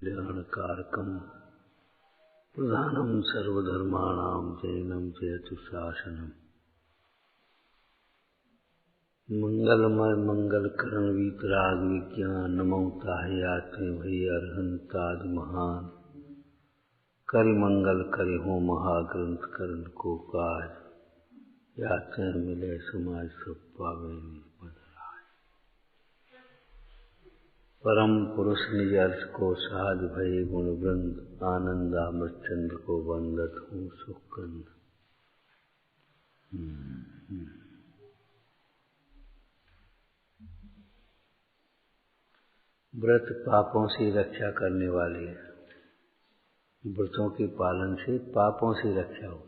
कल्याणकारकं प्रधानं सर्वधर्माणां जैनं जयतु शासनम्। मंगलमय मंगलकरण वीतराग विज्ञान नमो ताहि आत्मे भई अरहंतादि महान। कर मंगल करे हो महाग्रंथ करण को काज। यात्रा मिले समाज सब पावे बदराज। परम पुरुष निज अर्थ को साध भये गुण वृंद। आनंदामृत चंद्र को वंदत हूँ सुखकंद। व्रत पापों से रक्षा करने वाले हैं। व्रतों के पालन से पापों से रक्षा हो।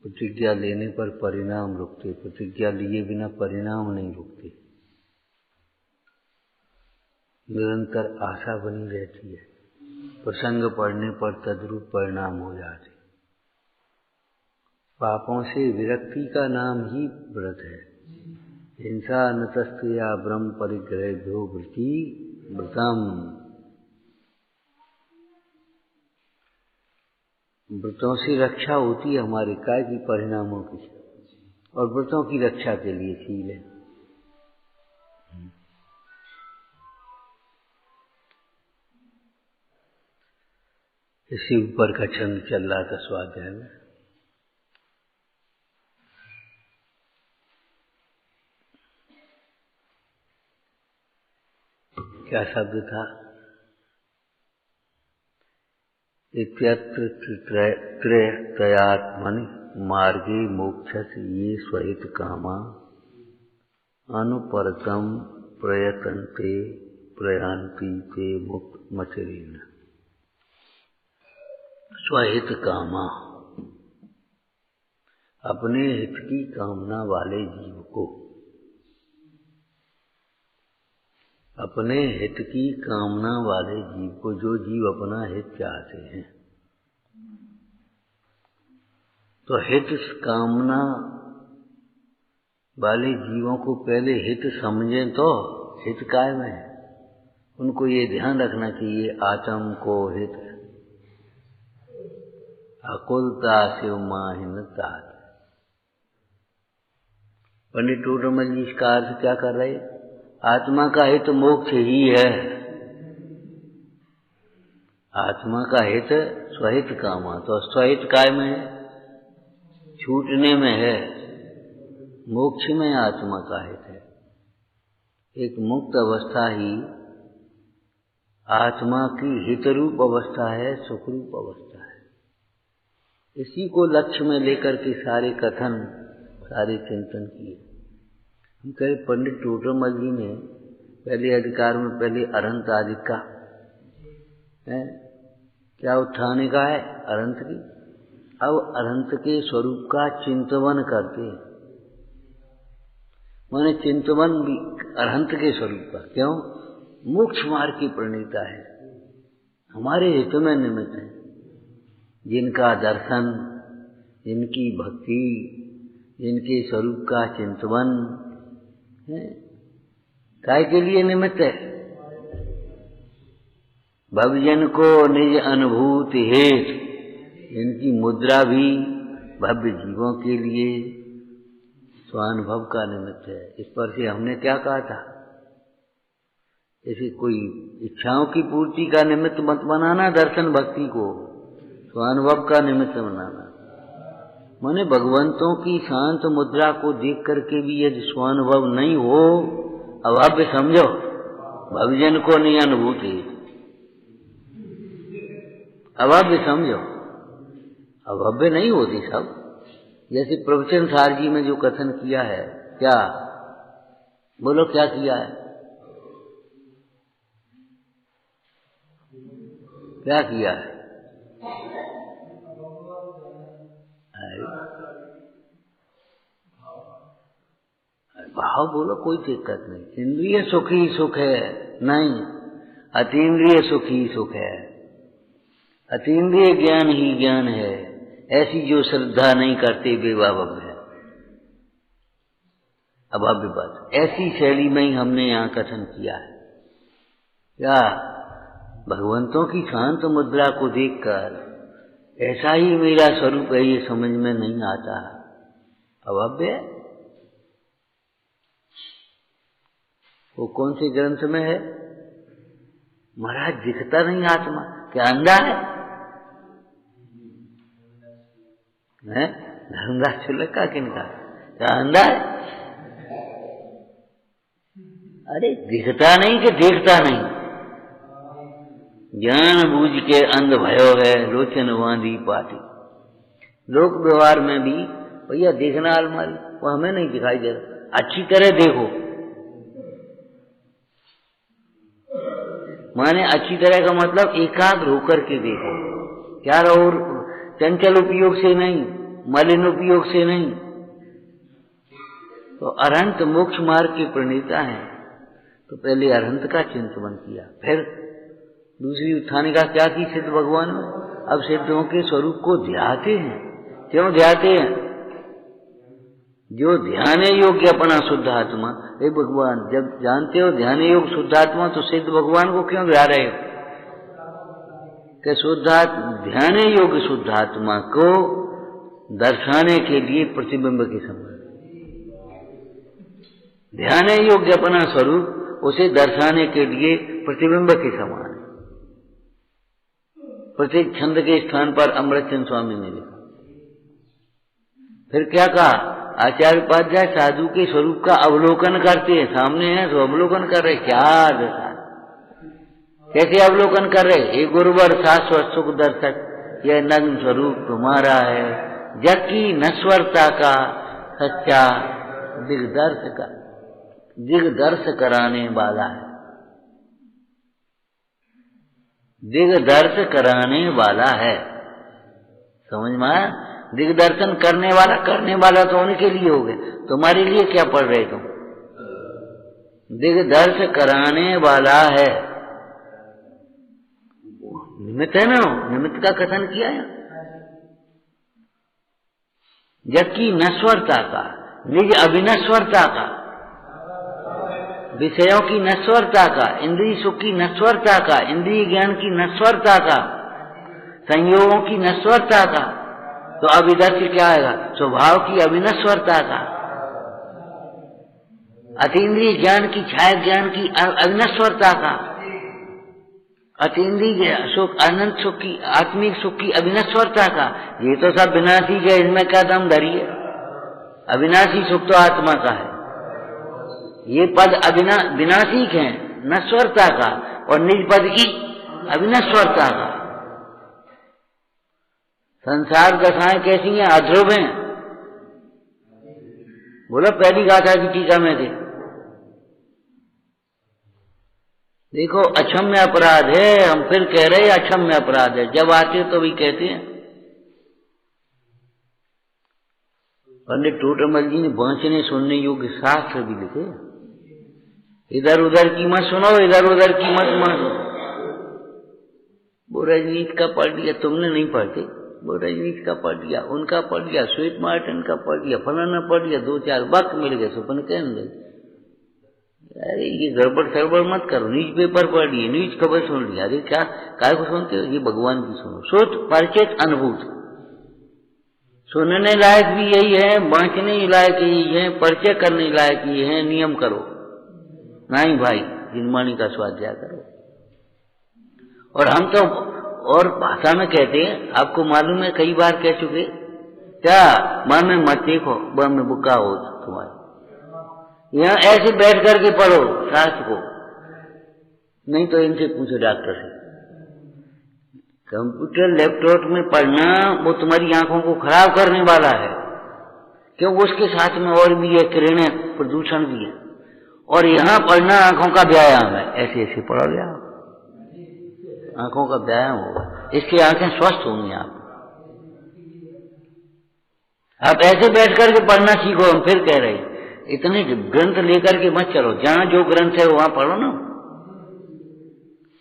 प्रतिज्ञा लेने पर परिणाम रुकते, प्रतिज्ञा लिए बिना परिणाम नहीं रुकते। निरंतर आशा बनी रहती है। प्रसंग पढ़ने पर तद्रूप परिणाम हो जाते। पापों से विरक्ति का नाम ही व्रत है। हिंसा नतस्त्या ब्रह्म परिग्रह भ्यो वृत्ति व्रतम। व्रतों से रक्षा होती है हमारे काय की परिणामों की, और व्रतों की रक्षा के लिए शील है। इससे ऊपर का छंद चल रहा था स्वाध्याय में। क्या शब्द था? इत्यत्र त्रयात्मनि मार्गे मोक्षस ये स्वहित कामा अनुपरतम प्रयतन्ते प्रयान्ति ते मुक्त मचरेण। स्वहित कामा, अपने हित की कामना वाले जीव को, अपने हित की कामना वाले जीव को, जो जीव अपना हित चाहते हैं, तो हित कामना वाले जीवों को पहले हित समझें तो हित कायम है। उनको ये ध्यान रखना चाहिए आत्म को हित अकुलता से माहिनता। पंडित टोडरमल जी इसका अर्थ क्या कर रहे? आत्मा का हित मोक्ष ही है। आत्मा का हित स्वहित कामा, तो स्वहित काय में है? छूटने में है। मोक्ष में आत्मा का हित है। एक मुक्त अवस्था ही आत्मा की हितरूप अवस्था है, सुखरूप अवस्था है। इसी को लक्ष्य में लेकर के सारे कथन, सारे चिंतन किए। हम कहे पंडित टोडरमल जी ने पहले अधिकार में पहले अरहंत आदि का है क्या उठाने का है अरहंत की। अब अरहंत के स्वरूप का चिंतवन करते हैं। माने चिंतवन भी अरहंत के स्वरूप का। क्यों? मोक्ष मार्ग की प्रणीता है, हमारे हित में निमित्त है। जिनका दर्शन, जिनकी भक्ति, जिनके स्वरूप का चिंतवन काय के लिए निमित्त है? भवजन को निज अनुभूति हेतु। इनकी मुद्रा भी भव्य जीवों के लिए स्वानुभव का निमित्त है। इस पर से हमने क्या कहा था? ऐसे कोई इच्छाओं की पूर्ति का निमित्त मत बनाना दर्शन भक्ति को, स्वानुभव का निमित्त बनाना। माने भगवंतों की शांत मुद्रा को देख करके भी यदि स्वानुभव नहीं हो, अभव्य समझो। भवजन को नहीं अनुभूति, अभव्य समझो। अभव्य नहीं होती सब। जैसे प्रवचन सार जी में जो कथन किया है, क्या बोलो क्या किया है? क्या किया है? भाव बोलो, कोई दिक्कत नहीं। इंद्रिय सुख ही सुख है नहीं, अतीन्द्रिय सुख ही सुख है। अतीन्द्रिय ज्ञान ही ज्ञान है। ऐसी जो श्रद्धा नहीं करते वे अभव्य है। अभव्य बात ऐसी शैली में ही हमने यहाँ कथन किया है। क्या भगवंतों की शांत मुद्रा को देखकर ऐसा ही मेरा स्वरूप है ये समझ में नहीं आता। अभव्य वो कौन से ग्रंथ में है? महाराज दिखता नहीं आत्मा, क्या अंधा है? धर्मदास चुलक का किनका? क्या अंधा है? अरे दिखता नहीं कि देखता नहीं? ज्ञान बूझ के अंध भयो है लोचन बांधी पाटी। लोक व्यवहार में भी भैया देखना अलमारी, वो हमें नहीं दिखाई दे रहा, अच्छी तरह देखो। माने अच्छी तरह का मतलब एकाग्र होकर के देखो, क्या और चंचल उपयोग से नहीं, मलिन उपयोग से नहीं। तो अरहंत मोक्ष मार्ग के प्रणेता हैं, तो पहले अरहंत का चिंतन किया, फिर दूसरी उत्थान का क्या की सिद्ध भगवान में। अब सिद्धों के स्वरूप को ध्याते हैं। क्यों ध्याते हैं? जो ध्यान योग्य अपना शुद्ध आत्मा, हे भगवान जब जानते हो ध्यान योग शुद्ध आत्मा, तो सिद्ध भगवान को क्यों ध्या रहे हो? कि ध्यान योग्य शुद्ध आत्मा को दर्शाने के लिए प्रतिबिंब के समान, ध्यान योग्य अपना स्वरूप उसे दर्शाने के लिए प्रतिबिंब के समान है। प्रत्येक छंद के स्थान पर अमृतचंद स्वामी ने लिखा। फिर क्या कहा? आचार्य उपाध्याय साधु के स्वरूप का अवलोकन करते हैं, सामने है तो अवलोकन कर रहे। क्या दशा, कैसे अवलोकन कर रहे? हे गुरुवर शाश्वत सुख दर्शक, यह नग्न स्वरूप तुम्हारा है, जग की नश्वरता का सच्चा दिग्दर्श कराने वाला है। दिग्दर्श कराने वाला है, समझ में आया? दिग्दर्शन करने वाला तो उनके लिए हो गए, तुम्हारे लिए क्या पढ़ रहे तुम? दिग्दर्श कराने वाला है, निमित्त है ना, निमित्त का कथन किया है। जग की नश्वरता का, निज अभिनश्वरता का, विषयों की नश्वरता का, इंद्रिय सुख की नश्वरता का, इंद्रिय ज्ञान की नश्वरता का, संयोगों की नश्वरता का। तो अब इधर से क्या आएगा? स्वभाव की अविनश्वरता का, अतीन्द्रिय ज्ञान की, छाया ज्ञान की अविनश्वरता का, अतीन्द्रिय सुख, अनंत सुख की, आत्मिक सुख की अविनश्वरता का। ये तो सब विनाशी है, इसमें क्या दम धरी है? अविनाशी सुख तो आत्मा का है। ये पद विनाशी है, नश्वरता का, और निज पद की अविनश्वरता का। संसार दशाएं कैसी हैं? अध्रुव हैं। बोलो पहली गाथा की टीका में थे, देखो अक्षम्य अपराध है, हम फिर कह रहे हैं अक्षम्य अपराध है। जब आते तो भी कहते हैं। पंडित टोटरमल जी ने बांचने सुनने योग्य शास्त्र भी लिखे। इधर उधर की मत सुनो, इधर उधर की मत मानो। वो रजनीश का पढ़ लिया, तुमने नहीं पढ़ते। वो रजनीश का पढ़ लिया, उनका पढ़ लिया, स्वीट मार्टिन का पढ़ लिया, फलाना पढ़ लिया, 2-4 वक्त मिल गए सुपन कहने लगे। अरे ये गड़बड़ सड़बड़ मत करो, न्यूज पेपर पढ़ लिए, न्यूज खबर सुन लिया। अरे क्या काय को सुनते हो? ये भगवान की सुनो। सोच परिचित अनुभूत, सुनने लायक भी यही है, बांटने लायक यही है, परिचय करने लायक ये है। नियम करो नहीं भाई, जिनवाणी का स्वाध्याय करो। और हम तो और भाषा में कहते हैं, आपको मालूम है कई बार कह चुके, क्या मन में मत देखो, मन में बुका हो तुम्हारे। यहाँ ऐसे बैठ करके पढ़ो शास्त्र को, नहीं तो इनसे पूछो डॉक्टर से। कंप्यूटर लैपटॉप में पढ़ना वो तुम्हारी आंखों को खराब करने वाला है, क्योंकि उसके साथ में और भी है, किरणें, प्रदूषण भी है। और यहाँ पढ़ना आंखों का व्यायाम है। ऐसे ऐसे पढ़ो गया, आंखों का व्यायाम होगा, इसकी आंखें स्वस्थ होंगी। आप ऐसे बैठ करके पढ़ना सीखो। हम फिर कह रहे हैं, इतने ग्रंथ लेकर के मत चलो, जहां जो ग्रंथ है वहां पढ़ो ना।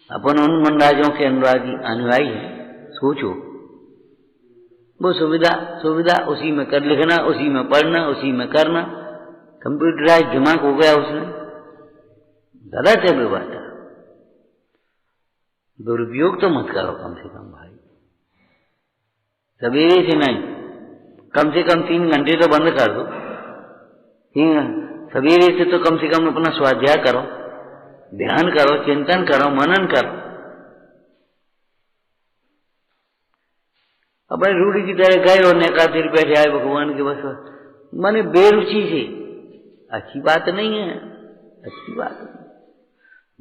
अपन उन मंडाजों के अनुयायी है, सोचो वो सुविधा उसी में कर लिखना, उसी में पढ़ना, उसी में करना। कंप्यूटराइज दिमाग हो गया उसने, गलत है व्यवस्था। दुरुपयोग तो मत करो कम से कम भाई, सवेरे से नहीं, कम से कम 3 घंटे तो बंद कर दो। सवेरे से तो कम से कम अपना स्वाध्याय करो, ध्यान करो, चिंतन करो, मनन करो। अपने रूढ़ी की तरह गए और नेका फिर बैठे आए भगवान के बस, माने बेरुचि से। अच्छी बात नहीं है, अच्छी बात नहीं।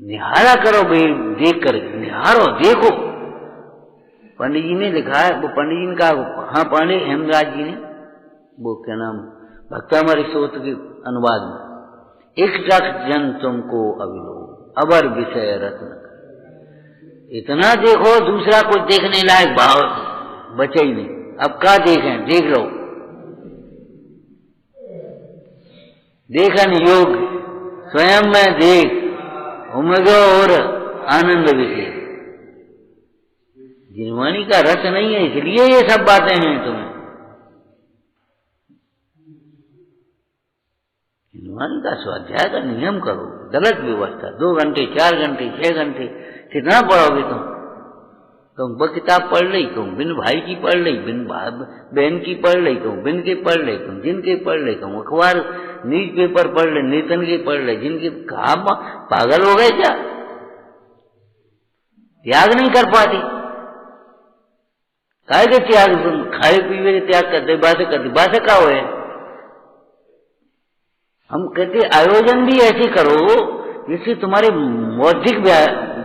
निहारा करो, देख कर निहारो, देखो। पंडित जी ने लिखा है, वो पंडित जी ने कहा, हाँ पांडे हेमराज जी ने, वो क्या नाम, भक्तामृत स्तोत्र के अनुवाद में, एक जन तुमको अविलो अबर विषय रत्न, इतना देखो दूसरा कुछ देखने लायक भाव बचे ही नहीं। अब क्या देखें, देख लो, देखन योग स्वयं में देख, उमगो और आनंद विषय। जिनवाणी का रस नहीं है, इसलिए ये सब बातें हैं तुम्हें। जिनवाणी का स्वाध्याय का नियम करो, गलत व्यवस्था। 2 घंटे, 4 घंटे, 6 घंटे कितना पढ़ोगे तुम किताब पढ़ ली, तुम बिन भाई की पढ़ ली, बिन बहन की पढ़ ली, तुम बिन के पढ़ ली, तुम जिनके पढ़ ली, तुम अखबार न्यूज पेपर पढ़ ले, नीतन के पढ़ ले, जिनके कहा पागल हो गए क्या? त्याग नहीं कर पाते। काहे के त्याग, खाए पीवे के त्याग करते, बातें का हो। हम कहते आयोजन भी ऐसे करो जिससे तुम्हारे बौद्धिक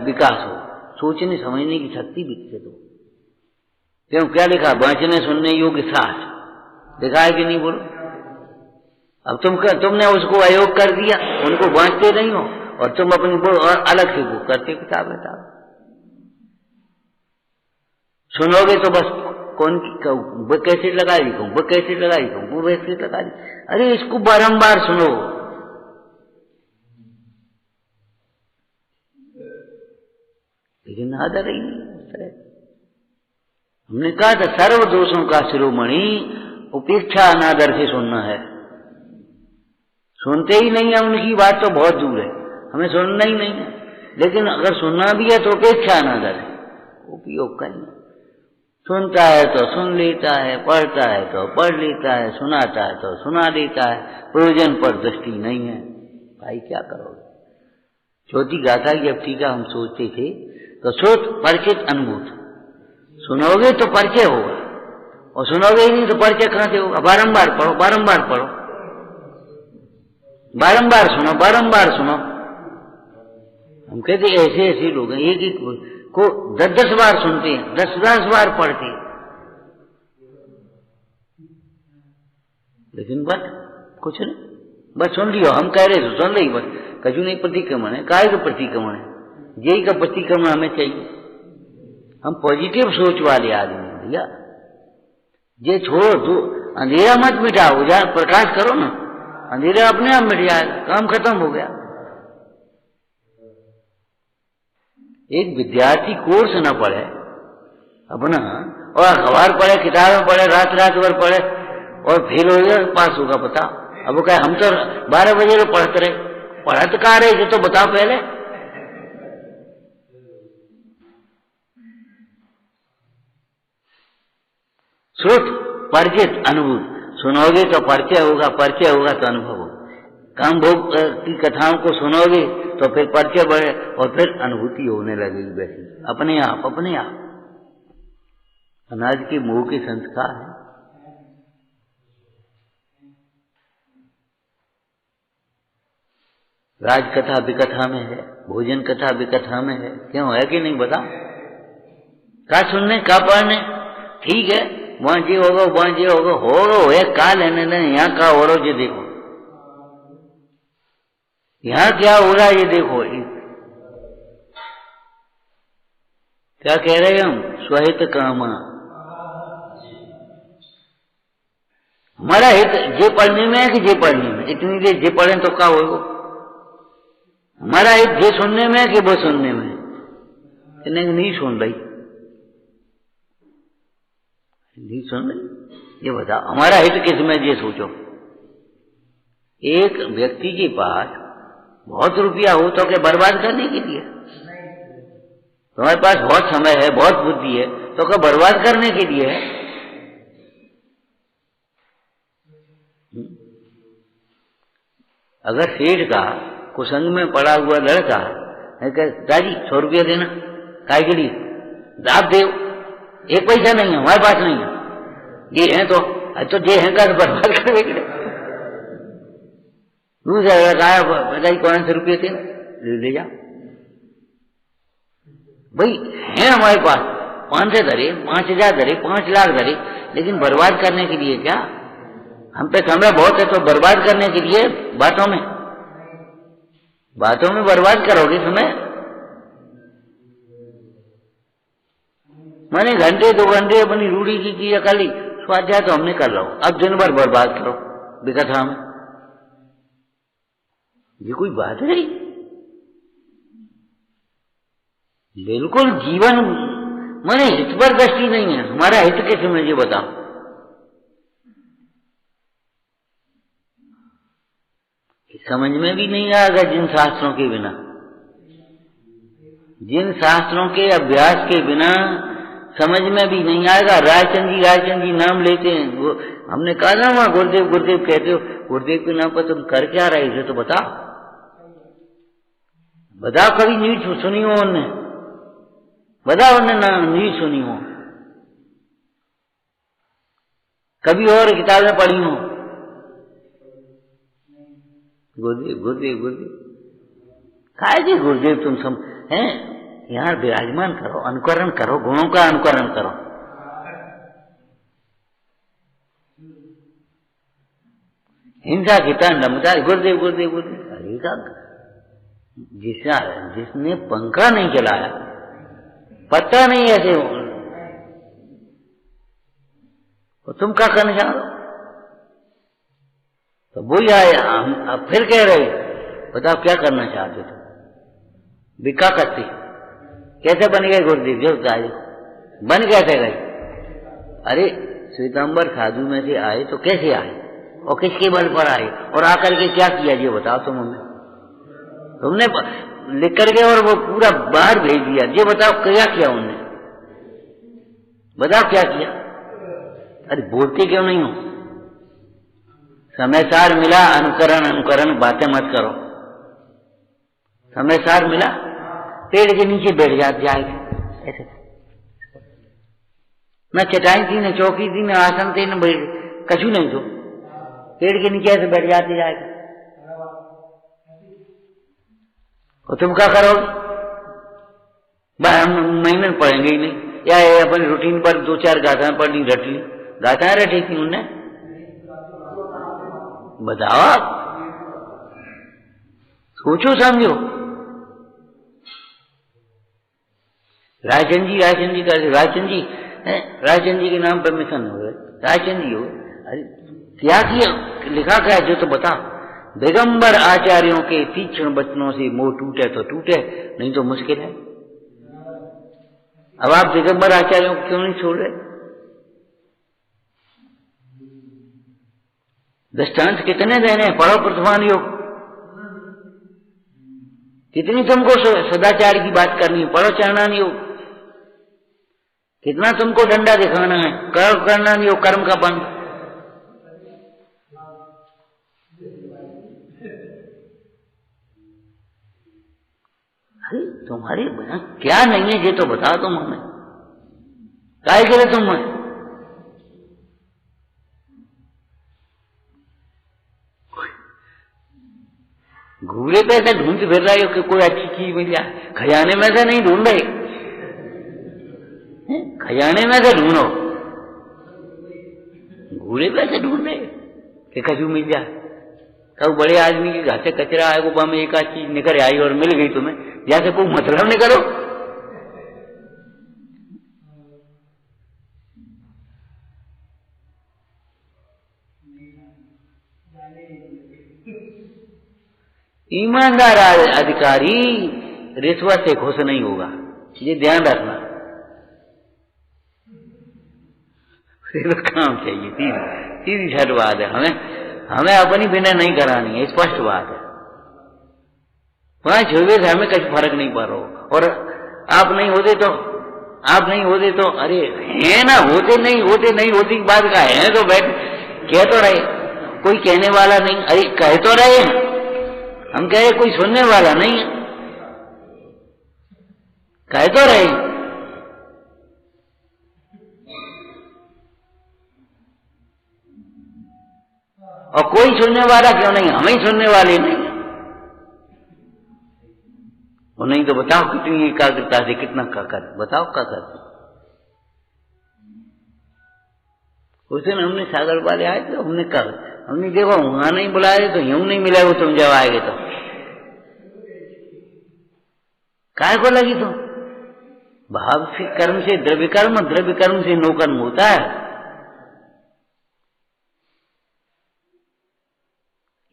विकास हो, सोचने समझने की शक्ति विकसित हो। क्यों, क्या लिखा, बांचने सुनने योग्य साथ लिखा है कि नहीं? बोलो। अब तुमने उसको अयोग कर दिया, उनको बांचते नहीं हो, और तुम अपनी और अलग से वो करते किताब। सुनोगे तो बस कौन की वो कैसे लगाई लिखूं, वो कैसे लगाई लिखूं, वो वैसे लगा ली। अरे इसको बारंबार सुनो। लेकिन आदर ही नहीं। हमने कहा था सर्व दोषों का शिरोमणि उपेक्षा अनादर से सुनना है। सुनते ही नहीं है, उनकी बात तो बहुत दूर है, हमें सुनना ही नहीं है। लेकिन अगर सुनना भी है तो उपेक्षा अनादर है, उपयोग का नहीं। सुनता है तो सुन लेता है, पढ़ता है तो पढ़ लेता है, सुनाता है तो सुना लेता है, प्रयोजन पर दृष्टि नहीं है। भाई क्या करोगे? चौथी गाथा की अब टीका हम सोचते थे तो श्रोत परिचित अनुभूत। सुनोगे तो परिचय होगा, और सुनोगे ही नहीं तो परिचय कहां से होगा? बारंबार पढ़ो, बारंबार पढ़ो, बारंबार सुनो, बारंबार सुनो। हम कहते ऐसे ऐसे लोग हैं, एक को 10 बार सुनते हैं, 10 बार पढ़ते हैं, लेकिन बस कुछ नहीं, बस सुन लियो। हम कह रहे सुन रही, बस कछु नहीं प्रतिक्रमण है। काय का प्रतिक्रमण है? यही का प्रतिक्रमण हमें चाहिए। हम पॉजिटिव सोच वाले आदमी हैं भैया। ये छोड़ो, तो अंधेरा मत मिटाओ, जहाँ प्रकाश करो ना, अंधेरा अपने आप मिट जाएगा, काम खत्म हो गया। एक विद्यार्थी कोर्स न पढ़े अपना, और अखबार पढ़े, किताबें पढ़े, रात भर पढ़े, और फेल हो गया, पास होगा पता। अब वो कहे हम तो 12 बजे तो पढ़ते रहे, पढ़ा तो कहा रहे तो बताओ पहले। श्रुत परिचित अनुभूत। सुनोगे तो परिचय होगा, परिचय होगा तो अनुभव होगा। काम भोग की कथाओं को सुनोगे तो फिर परिचय बढ़े, और फिर अनुभूति होने लगेगी वैसी, अपने आप अपने आप। अनाज के मुंह के संस्कार है। राज कथा विकथा में है, भोजन कथा विकथा में है, क्यों है कि नहीं बता? का सुनने का पढ़ने, ठीक है, वहां जे होगा वहां जे होगा, हो एक का लेने लेने, यहाँ का हो रहा ये देखो, यहाँ क्या हो रहा है ये देखो। क्या कह रहे हैं हम? स्वहित कामा। हमारा हित जे पढ़ने में है कि जे पढ़ने में? इतनी देर जे पढ़े तो क्या होगा? हमारा हित जे सुनने में है कि वो सुनने में? नहीं सुन रही, नहीं सुन रही, ये बताओ हमारा हित किस में? ये सोचो। एक व्यक्ति के पास बहुत रुपया हो तो क्या बर्बाद करने के लिए? तुम्हारे पास बहुत समय है, बहुत बुद्धि है, तो क्या बर्बाद करने के लिए है? अगर सेठ का कुसंग में पड़ा हुआ लड़का दादी 100 रुपया देना काय के लिए, आप दे, 1 पैसा नहीं है, हमारे पास नहीं है, ये है तो जे है का बर्बाद करने के लिए। दूसरा लड़का दादी 500 रुपये थे, ले जा भाई, है हमारे पास 500 धरे, 5000 धरे, 5 लाख धरे, लेकिन बर्बाद करने के लिए क्या? हम पे समय बहुत है, तो बर्बाद करने के लिए बातों में बर्बाद करोगे समय। मैंने घंटे 2 घंटे अपनी रूढ़ी की किया, कल स्वाध्याय तो हमने कर लो, अब दिन भर बर्बाद करो विकथा में, ये कोई बात है? बिल्कुल जीवन माने हित पर दृष्टि नहीं है। हमारा हित कैसे मुझे बताओ? समझ में भी नहीं आएगा जिन शास्त्रों के बिना, जिन शास्त्रों के अभ्यास के बिना समझ में भी नहीं आएगा। रायचंद जी नाम लेते हैं, वो हमने कहा ना वहां गुरुदेव कहते हो, गुरुदेव के नाम पर तुम कर क्या रहे थे? तो बताओ कभी न्यूज सुनी हो उनने? बताओ उनने नाम न्यूज सुनी हो? कभी और किताबें पढ़ी हो? गुरुदेव काय जी गुरुदेव तुम सब हैं यहाँ विराजमान करो, अनुकरण करो, गुणों का अनुकरण करो। हिंसा की दमदार गुरुदेव अरे जिसने पंखा नहीं चलाया, पता नहीं ऐसे, तो तुम क्या करना चाह रहे हो? तो वही आए, अब फिर कह रहे बताओ क्या करना चाहते थे? बिका करती कैसे बन गए गुरुदेव? जो बन कैसे गए? अरे श्वेतांबर साधु में से आए तो कैसे आए और किसके बल पर आए और आकर के क्या किया? ये बताओ तुमने लिख करके और वो पूरा बाहर भेज दिया। ये बताओ क्या किया उनने? बताओ क्या किया? अरे बोलते क्यों नहीं हो? समय सार मिला, अनुकरण बातें मत करो। समय सार मिला, पेड़ के नीचे बैठ जाएगा ऐसे, न चटाई थी, न चौकी थी, न आसन थे, न कछु नहीं, तो पेड़ के नीचे ऐसे बैठ जाते जाएगा। और तुम क्या करोगे? हम महीने में पढ़ेंगे ही नहीं, या अपनी रूटीन पर 2-4 गाथाएं पढ़नी, रट ली। गाथाएं रटी थी उनने? बताओ आप, सोचो समझो। रायचंद जी के नाम पर मिशन हो गए, रायचंद जी हो। अरे क्या किया, लिखा क्या जो तो बताओ? दिगंबर आचार्यों के तीक्ष्ण वचनों से मोह टूटे तो टूटे, नहीं तो मुश्किल है। अब आप दिगंबर आचार्यों को क्यों नहीं छोड़ रहे? दृष्टांत कितने देने? पढ़ो प्रथमान योग, कितनी तुमको सदाचार की बात करनी है? पढ़ो चरणान योग, कितना तुमको डंडा दिखाना है? करना योग, कर्म का बंध। अरे तुम्हारे बिना क्या नहीं है ये तो बताओ तुम हमें, काहे के लिए तुम है? घूरे पे ऐसे ढूंढ फिर रहे हो कि कोई अच्छी चीज मिल जाए, खजाने में से नहीं ढूंढ रहे, खजाने में से ढूंढो, घूरे पे ऐसे ढूंढ रहे कि कछु मिल जाए। कब बड़े आदमी के घर से कचरा आए, वो में एक आध चीज निकल आई और मिल गई तुम्हें, जैसे कोई मतलब नहीं करो। ईमानदार अधिकारी रिश्वत से खुश नहीं होगा, ये ध्यान रखना। काम चाहिए, सीधी छठ बात है। हमें अपनी विनय नहीं करानी है, स्पष्ट बात है। 5 हुए से हमें कुछ फर्क नहीं पड़ रहा। और आप नहीं होते तो अरे है ना, होते नहीं होती की बात का है तो बैठ कह तो रहे, कोई कहने वाला नहीं, अरे कह तो रहे, हम कह रहे कोई सुनने वाला नहीं है, कह तो रहे। और कोई सुनने वाला क्यों नहीं, हम ही सुनने वाले नहीं। वो नहीं तो बताओ कितनी एकाग्रता से कितना कर, बताओ क्या करते। उस दिन हमने सागर वाले आए थे, हमने कहा, हमने देखो वहां नहीं बुलाए तो यूं नहीं मिला, वो तुम जब आएगे तो काय को लगी तो भाव से कर्म से द्रव्य कर्म, द्रव्य कर्म से नो कर्म होता है।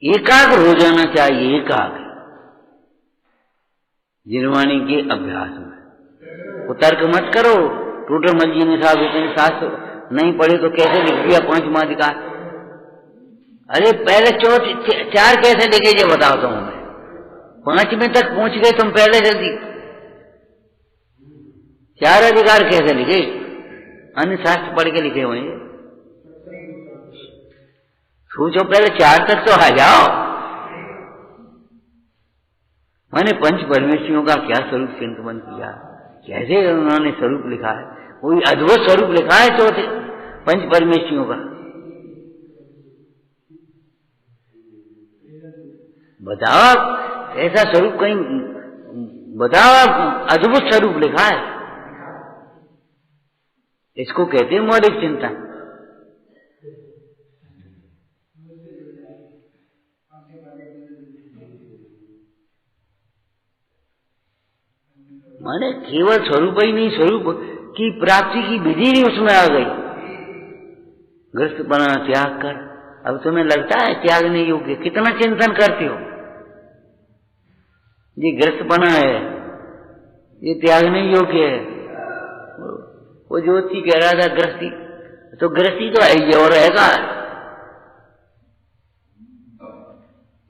एकाग्र हो जाना चाहिए, एकाग्र जिनवाणी के अभ्यास में। वो तर्क मत करो, टोटरमल जी ने साहब इतने शास्त्र नहीं पढ़े तो कैसे लिख दिया 5वां अधिकार। अरे पहले 4 कैसे लिखे ये बताओ तुम, हमें 5वें तक पहुंच गए तुम पहले जल्दी। 4 अधिकार कैसे लिखे, अन्य शास्त्र पढ़ के लिखे हुए। सोचो पहले 4 तक तो आ जाओ। मैंने पंच परमेश्वरियों का क्या स्वरूप चिंतन किया, कैसे उन्होंने स्वरूप लिखा है, कोई अद्भुत स्वरूप लिखा है चौथे पंच परमेश्वरियों का। बताओ आप ऐसा स्वरूप कहीं बताओ, आप अद्भुत स्वरूप लिखा है, इसको कहते हैं मौलिक चिंतन। माने केवल स्वरूप ही नहीं, स्वरूप की प्राप्ति की विधि भी उसमें आ गई। ग्रस्त बना त्याग कर, अब तुम्हें लगता है त्याग नहीं योग्य, कितना चिंतन करते हो, ये ग्रस्त बना है, ये त्याग नहीं योग्य है। वो ज्योति कह रहा था ग्रस्ती, तो ग्रस्ती तो है और रहेगा।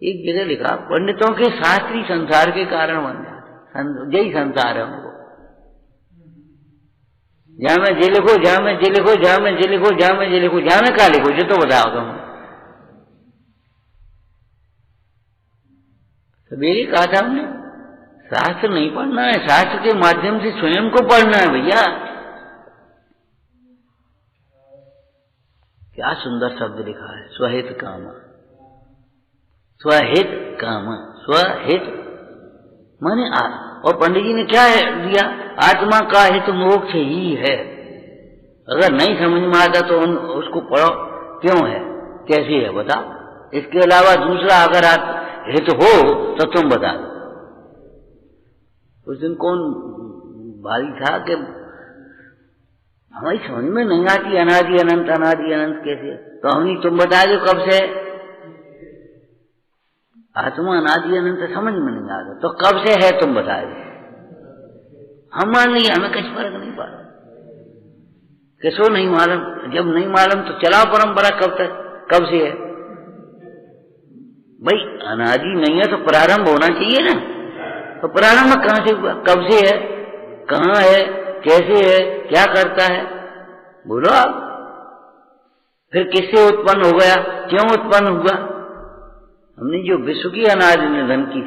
एक जगह लिखा, पंडितों के शास्त्री संसार के कारण बन जाते, यही संसार है उनको। जहां में जे लिखो, जहां में जे लिखो, जहां में जे लिखो, जहां में जे लिखो, जहां में क्या लिखो, जो तो बताओ तुम। सवेरे कहा था हमने, शास्त्र नहीं पढ़ना है, शास्त्र के माध्यम से स्वयं को पढ़ना है भैया। क्या सुंदर शब्द लिखा है, स्वहित काम, स्वहित काम, स्वहित माने और पंडित जी ने क्या है दिया, आत्मा का हित मोक्ष ही है। अगर नहीं समझ में आता तो उसको पढ़ो, क्यों है, कैसे है बताओ। इसके अलावा दूसरा अगर आप हित हो तो तुम बता दो। उस दिन कौन भाई था कि हमारी समझ में नहीं आती, अनादि अनंत, अनादि अनंत कैसे, तो हमने तुम बता दो कब से आत्मा अनादि अनंत समझ में नहीं आता, तो कब से है तुम बता दो। हम मान लिया, हमें कुछ फर्क नहीं पड़ा, किसो नहीं मालूम, जब नहीं मालूम तो चलाओ परंपरा, कब तक, कब से है भाई। अनादि नहीं है तो प्रारंभ होना चाहिए ना, तो प्रारंभ कहां से हुआ, कब से है, कहां है, कैसे है, क्या करता है, बोलो आप। फिर किससे उत्पन्न हो गया, क्यों उत्पन्न हुआ। हमने जो विश्व की अनादि निधन की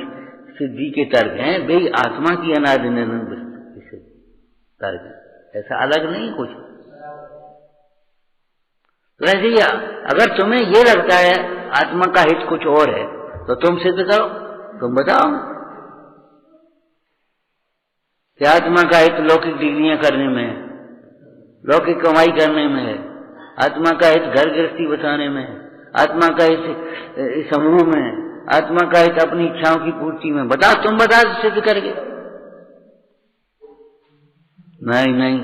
सिद्धि के तर्क हैं, वे आत्मा की अनादि निधन की तर्क, ऐसा अलग नहीं कुछ। तो ऐसे ही अगर तुम्हें ये लगता है आत्मा का हित कुछ और है, तो तुम सिद्ध करो, तुम बताओ कि आत्मा का हित लौकिक डिग्रियां करने में है, लौकिक कमाई करने में है, आत्मा का हित घर गृहस्थी बसाने में है, आत्मा का हित समूह में है, आत्मा का हित अपनी इच्छाओं की पूर्ति में। बताओ, तुम बता सिद्ध करके। नहीं नहीं,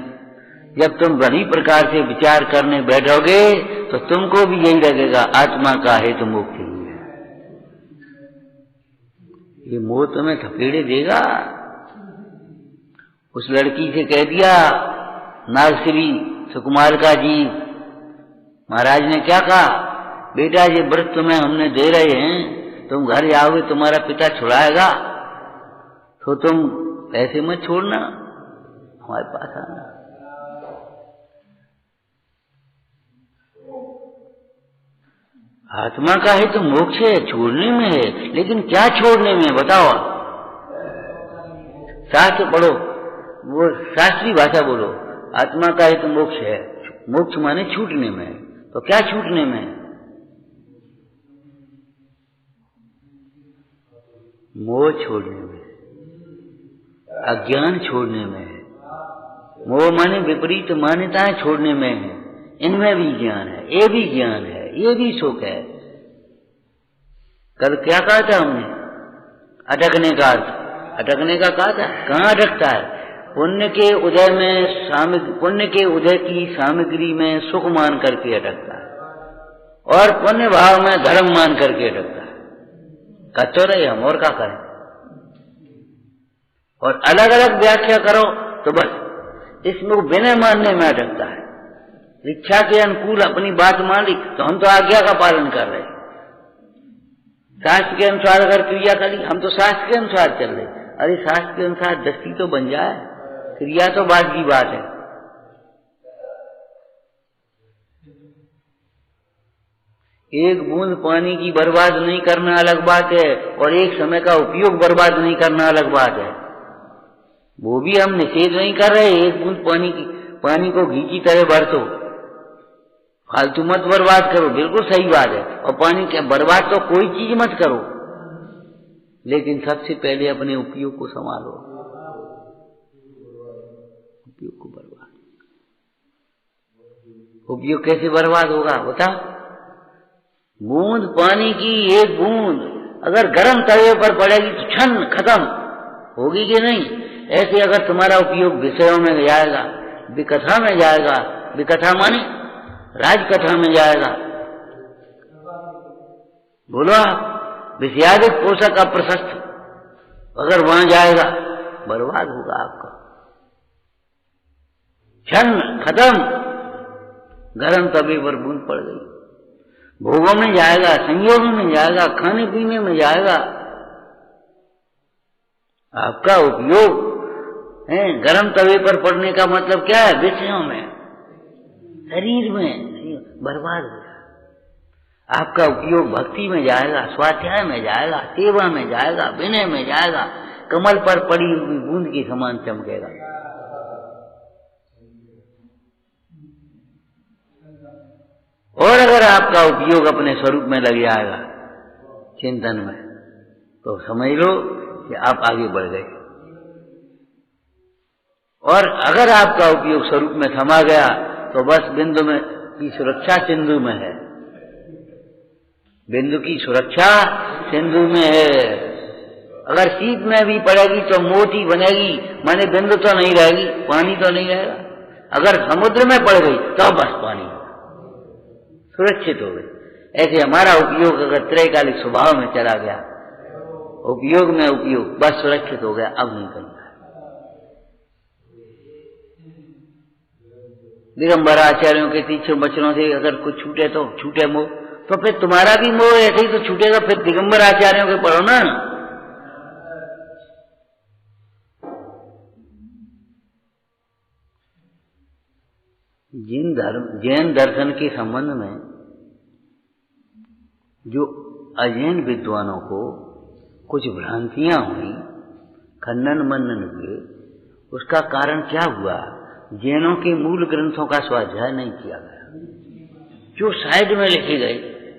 जब तुम बड़ी प्रकार से विचार करने बैठोगे तो तुमको भी यही लगेगा आत्मा का हित मोक्ष ही है। ये मोह तुम्हें थपेड़े देगा। उस लड़की से कह दिया नागश्री सुकुमार जी, महाराज ने क्या कहा, बेटा ये व्रत तुम्हें हमने दे रहे हैं, तुम घर जाओगे तुम्हारा पिता छुड़ाएगा, तो तुम ऐसे मत छोड़ना, हमारे पास आना। आत्मा का है तो मोक्ष है, छोड़ने में है, लेकिन क्या छोड़ने में बताओ? शास्त्र पढ़ो, वो शास्त्रीय भाषा बोलो। आत्मा का है तो मोक्ष है, मोक्ष माने छूटने में है। तो क्या छूटने में है? मोह छोड़ने में, अज्ञान छोड़ने में है। मोह माने विपरीत मान्यताएं छोड़ने में है। इनमें भी ज्ञान है, ये भी ज्ञान है, ये भी सुख है। कल क्या कहा था हमने? अटकने का अर्थ, अटकने का कहा था। कहाँ अटकता है? पुण्य के उदय में, पुण्य के उदय की सामग्री में सुख मान करके अटकता है, और पुण्य भाव में धर्म मान करके अटकता है। कह तो रहे हम, और क्या करें? और अलग अलग व्याख्या करो तो बस इसमें बिना मानने में अटकता है। इच्छा के अनुकूल अपनी बात मान ली तो हम तो आज्ञा का पालन कर रहे हैं। शास्त्र के अनुसार अगर क्रिया करी, हम तो शास्त्र के अनुसार चल रहे। अरे शास्त्र के अनुसार दृष्टि तो बन जाए, क्रिया तो बाद की बात है। एक बूंद पानी की बर्बाद नहीं करना अलग बात है, और एक समय का उपयोग बर्बाद नहीं करना अलग बात है। वो भी हम निषेध नहीं कर रहे। एक बूंद पानी को घी की तरह बरतो, फालतू मत बर्बाद करो, बिल्कुल सही बात है। और पानी के बर्बाद तो कोई चीज मत करो, लेकिन सबसे पहले अपने उपयोग को संभालो। उपयोग को बर्बाद, उपयोग कैसे बर्बाद होगा बता? बूंद पानी की एक बूंद अगर गर्म तवे पर पड़ेगी तो क्षण खत्म होगी कि नहीं? ऐसे अगर तुम्हारा उपयोग विषयों में जाएगा, विकथा में जाएगा, विकथा माने राजकथा में जाएगा, बोलो आप, विषयादिक पोषक अप्रशस्त, अगर वहां जाएगा बर्बाद होगा आपका। क्षण खत्म, गर्म तवे पर बूंद पड़ गई। भोगों में जाएगा, संयोगों में जाएगा, खाने पीने में जाएगा। आपका उपयोग है गर्म तवे पर पड़ने का मतलब क्या है? विषयों में, शरीर में बर्बाद हो जाएगा। आपका उपयोग भक्ति में जाएगा, स्वाध्याय में जाएगा, सेवा में जाएगा, विनय में जाएगा, कमल पर पड़ी हुई बूंद के समान चमकेगा। और अगर आपका उपयोग अपने स्वरूप में लग जाएगा, चिंतन में, तो समझ लो कि आप आगे बढ़ गए। और अगर आपका उपयोग स्वरूप में समा गया तो बस बिंदु में की सुरक्षा सिंधु में है। बिंदु की सुरक्षा सिंधु में है। अगर सीप में भी पड़ेगी तो मोती बनेगी, माने बिंदु तो नहीं रहेगी, पानी तो नहीं रहेगा। अगर समुद्र में पड़ गई तो बस पानी सुरक्षित हो गई। ऐसे हमारा उपयोग अगर त्रैकालिक स्वभाव में चला गया, उपयोग में उपयोग बस सुरक्षित हो गया, अब नहीं करना। दिगंबर आचार्यों के तीक्ष्ण वचनों से अगर कुछ छूटे तो छूटे मोह, तो फिर तुम्हारा भी मोह ऐसे ही तो छूटेगा। फिर दिगंबर आचार्यों के पढ़ो ना। जैन दर्शन के संबंध में जो अजैन विद्वानों को कुछ भ्रांतियां हुई, खंडन मनन हुए, उसका कारण क्या हुआ? जैनों के मूल ग्रंथों का स्वाध्याय नहीं किया गया। जो साइड में लिखे गए,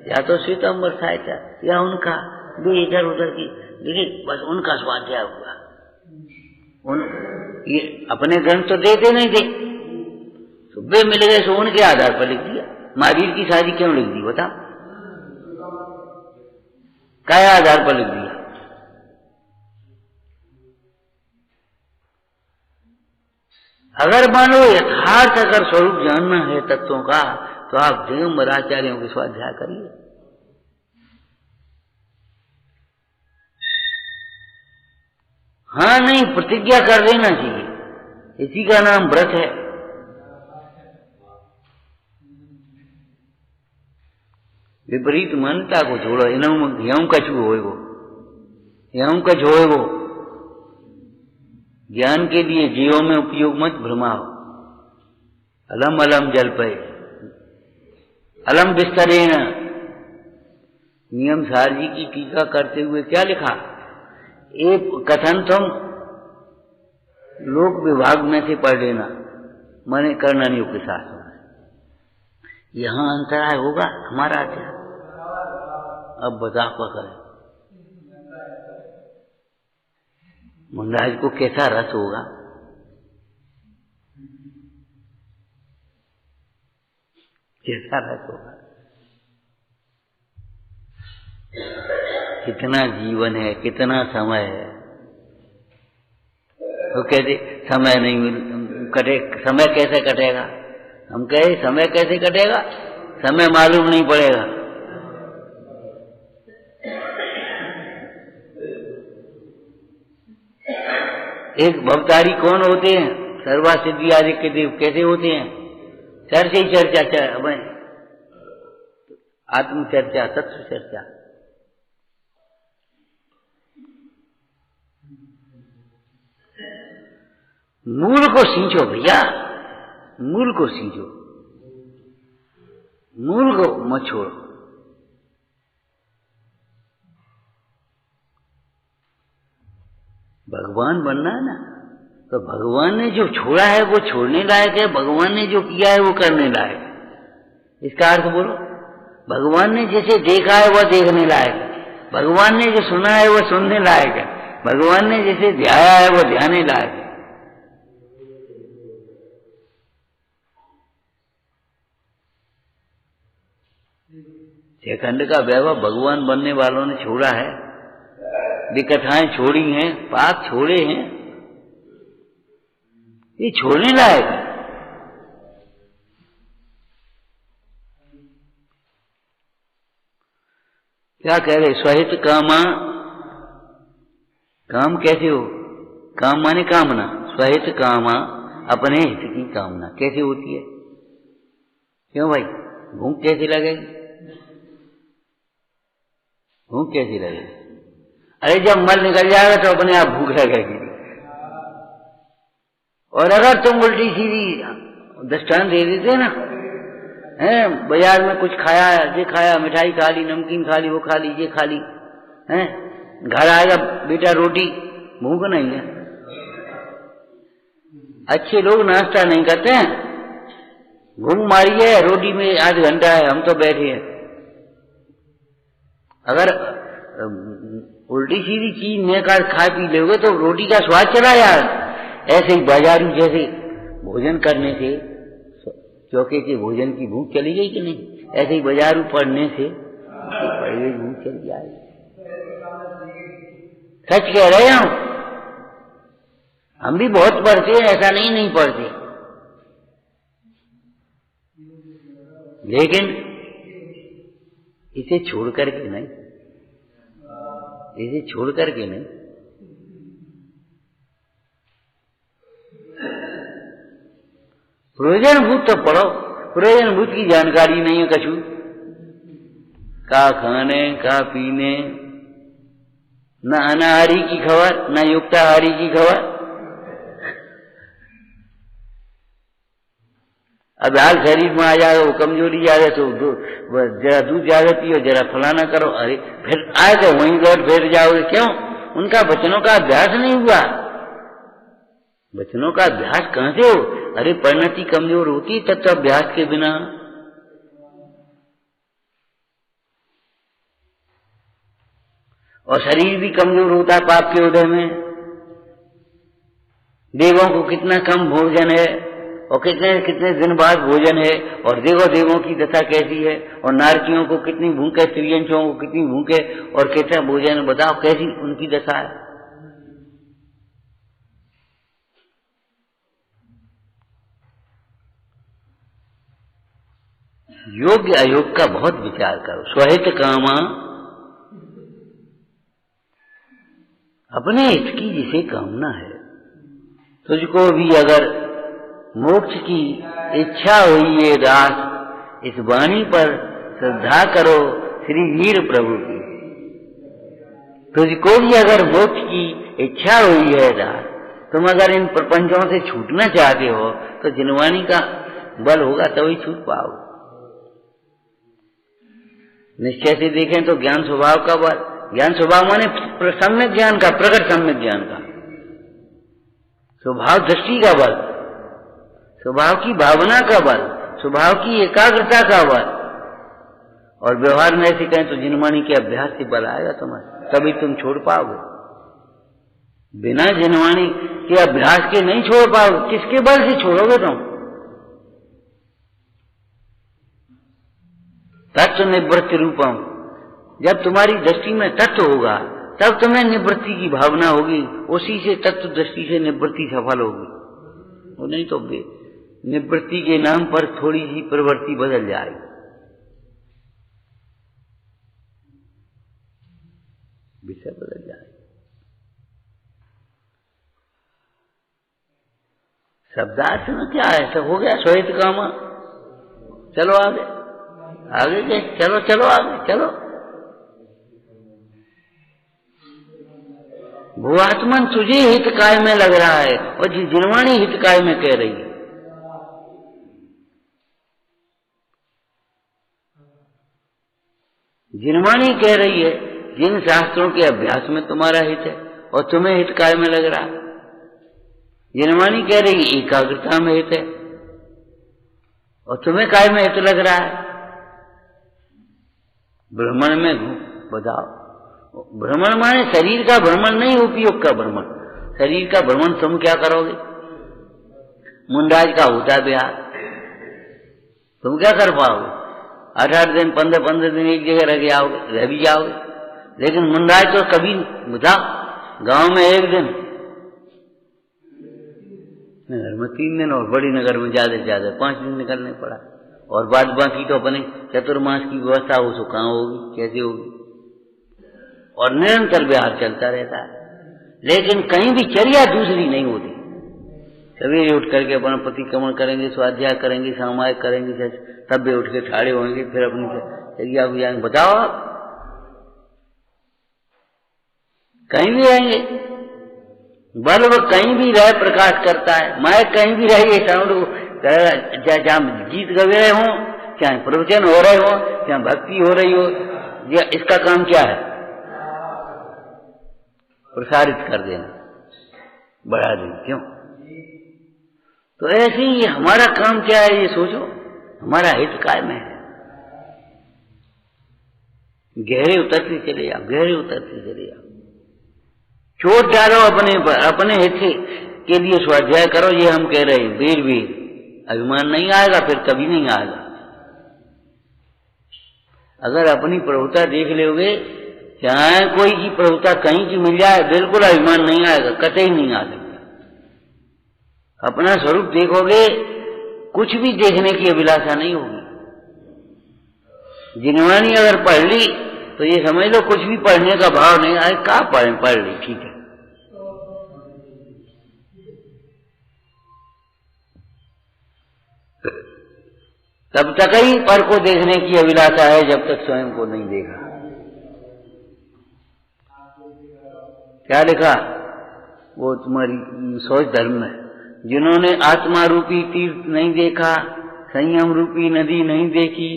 या तो श्वेतांबर साहित्य या उनका भी इधर उधर की, लेकिन बस उनका स्वाध्याय हुआ। ये अपने ग्रंथ तो देते नहीं थे, सुबह मिल गए सो उनके आधार पर लिख दिया। महावीर की शादी क्यों लिख दी बता? क्या आधार पर लिख दिया? अगर मानो यथार्थ अगर स्वरूप जानना है तत्वों का, तो आप दिगंबर आचार्यों के स्वाध्याय करिए। हाँ नहीं, प्रतिज्ञा कर लेना चाहिए, इसी का नाम व्रत है। विपरीत मान्यता को छोड़ो। इनम कछु होएगो, यम कछु होएगो, ज्ञान के लिए जीवों में उपयोग मत भ्रमाओ। अलम अलम जल पे अलम विस्तरेण। नियम सार जी की टीका करते हुए क्या लिखा? एक कथन तुम लोक विभाग में से पढ़ लेना, माने कर्णनियों के शास्त्र में। यहां अंतराय होगा हमारा क्या? अब बताओ क्या करें? महाराज को कैसा रस होगा? कैसा रस होगा? कितना जीवन है, कितना समय है। तो कहते समय नहीं कटे, समय कैसे कटेगा? हम कहे समय कैसे कटेगा? समय मालूम नहीं पड़ेगा। एक भवतारी कौन होते हैं? सर्वा सिद्धि आदि के देव कैसे होते हैं? चर्चा ही चर्चा, आत्मचर्चा, तत्व चर्चा। मूल को सींचो भैया, मूल को सींचो, मूल को मत छोड़ो। भगवान बनना है ना, तो भगवान ने जो छोड़ा है वो छोड़ने लायक है, भगवान ने जो किया है वो करने लायक है। इसका अर्थ बोलो। भगवान ने जैसे देखा है वह देखने लायक है, भगवान ने जो सुना है वह सुनने लायक है, भगवान ने जैसे ध्याया है वह ध्याने लायक है। खंड का वैभव भगवान बनने वालों ने छोड़ा है, विकथाएं छोड़ी हैं, पाप छोड़े हैं, ये छोड़ने लायक है। क्या कह रहे? स्वहित कामा। काम कैसे हो? काम माने कामना। स्वहित कामा, अपने हित की कामना कैसे होती है? क्यों भाई, भूख कैसी लगेगी? भूख कैसी लगेगी? अरे जब मल निकल जाएगा तो अपने आप भूख लगेगी। और अगर तुम उल्टी सीधी दृष्टांत दे देते ना, हैं बाजार में कुछ खाया, ये खाया, मिठाई खा ली, नमकीन खा ली, वो खा ली, ये खा ली, हैं घर आएगा बेटा रोटी, भूख नहीं है। अच्छे लोग नाश्ता नहीं करते हैं, घूम मारी है, रोटी में आध घंटा है, हम तो बैठे हैं। अगर उल्टी सीधी चीज नेकार खा पी लोगे तो रोटी का स्वाद चला यार। ऐसे ही बाजारू जैसे भोजन करने से चौके के भोजन की भूख चली गई कि नहीं, ऐसे ही बाजारू पढ़ने से पढ़ी गई भूख चली जाएगी। सच कह रहे हैं हम भी बहुत पढ़ते हैं, ऐसा नहीं पढ़ते, लेकिन इसे छोड़ करके नहीं, इसे छोड़ करके नहीं। प्रयोजनभूत तो पढ़ो, प्रयोजनभूत की जानकारी नहीं है कछु। का खाने का पीने, न अनाहारी की खबर, न युक्ताहारी की खबर। अब हाल शरीर में आ जाएगा, वो कमजोरी जाएगा तो जरा दूध ज्यादा पियो, जरा फलाना करो, अरे फिर आए तो वहीं लौट फिर जाओगे। क्यों? उनका वचनों का अभ्यास नहीं हुआ। वचनों का अभ्यास कहां से हो? अरे परिणति कमजोर होती तब तो अभ्यास के बिना। और शरीर भी कमजोर होता है पाप के उदय में। देवों को कितना कम भोजन है और कितने दिन बाद भोजन है, और देखो देवों की दशा कैसी है, और नारकियों को कितनी भूख है, स्त्रियंशों को कितनी भूख है, और कैसा भोजन, बताओ कैसी उनकी दशा है। योग्य अयोग का बहुत विचार करो। स्वहित कामा, अपने हित की जिसे कामना है। तुझको भी अगर मोक्ष की इच्छा हुई है दास, इस वाणी पर श्रद्धा करो श्री वीर प्रभु की। तुझको भी अगर मोक्ष की इच्छा हुई है दास, तुम अगर इन प्रपंचों से छूटना चाहते हो तो जिनवाणी का बल होगा तभी छूट पाओगे। निश्चय से देखें तो ज्ञान स्वभाव का बल, ज्ञान स्वभाव माने सम्यक ज्ञान का, प्रकट सम्यक ज्ञान का, स्वभाव दृष्टि का बल, स्वभाव की भावना का बल, स्वभाव की एकाग्रता का बल। और व्यवहार में ऐसे कहें तो जिनवाणी के अभ्यास से बल आएगा तुम्हारे, तभी तुम छोड़ पाओगे। बिना जिनवाणी के अभ्यास के नहीं छोड़ पाओगे। किसके बल से छोड़ोगे तुम? तत्व निवृत्ति रूपम, जब तुम्हारी दृष्टि में तत्व होगा तब तुम्हें निवृत्ति की भावना होगी, उसी से तत्व दृष्टि से निवृत्ति सफल होगी। वो नहीं तो निवृत्ति के नाम पर थोड़ी सी प्रवृत्ति बदल जाएगी। विषय बदल जाएगा। शब्दार्थ में क्या है? सब हो गया। श्वेत कामा, चलो आगे आगे के, चलो चलो आगे चलो। भूआत्मन तुझे हितकाय में लग रहा है और जिनवाणी हितकाय में कह रही है। जिनवाणी कह रही है जिन शास्त्रों के अभ्यास में तुम्हारा हित है और तुम्हें हितकाय में लग रहा है। जिनवाणी कह रही है एकाग्रता में हित है और तुम्हें काय में हित लग रहा है। भ्रमण में बताओ, भ्रमण माने शरीर का भ्रमण नहीं, उपयोग का भ्रमण। शरीर का भ्रमण तुम क्या करोगे? मुंडाज का होता ब्याह, तुम क्या कर पाओगे? 8-8 दिन 15-15 दिन एक जगह रह आओगे, रह भी जाओगे। लेकिन मुंडाज तो कभी बताओ, गांव में 1 दिन, नगर में 3 दिन और बड़ी नगर में ज्यादा से ज्यादा 5 दिन निकलने पड़ा। और बाद बाकी तो अपने चतुर्मास की व्यवस्था हो तो कहाँ होगी, कैसे होगी? और निरंतर व्यवहार चलता रहता है, लेकिन कहीं भी चर्या दूसरी नहीं होती। सवेरे उठ करके अपना प्रतिक्रमण करेंगे, स्वाध्याय करेंगे, सामायिक करेंगे, तब भी उठ के ठाड़े होंगे, फिर अपनी चर्या को जाएंगे। बताओ आप कहीं भी रहेंगे, बल्ब कहीं भी रहे प्रकाश करता है, माइक कहीं भी रहे साउंड, जहाँ गीत गा रहे हो, चाहे प्रवचन हो रहे हो, चाहे भक्ति हो रही हो, इसका काम क्या है? प्रसारित कर देना, बढ़ा देना। क्यों? तो ऐसे ही हमारा काम क्या है ये सोचो। हमारा हित काय में है। गहरे उतरते चले जाओ, गहरे उतरते चले जाओ। चोट डालो अपने पर, अपने हित के लिए स्वाध्याय करो। ये हम कह रहे हैं, वीर वीर अभिमान नहीं आएगा, फिर कभी नहीं आएगा। अगर अपनी प्रभुता देख लोगे, चाहे कोई की प्रभुता कहीं की मिल जाए, बिल्कुल अभिमान नहीं आएगा, कतई नहीं आ सकता। अपना स्वरूप देखोगे, कुछ भी देखने की अभिलाषा नहीं होगी। जिनवाणी अगर पढ़ ली तो ये समझ लो कुछ भी पढ़ने का भाव नहीं आए। कहाँ पढ़ ली, ठीक है। तब तक ही पर को देखने की अभिलाषा है जब तक स्वयं को नहीं देखा। क्या लिखा? वो तुम्हारी सोच धर्म में, जिन्होंने आत्मा रूपी तीर्थ नहीं देखा, संयम रूपी नदी नहीं देखी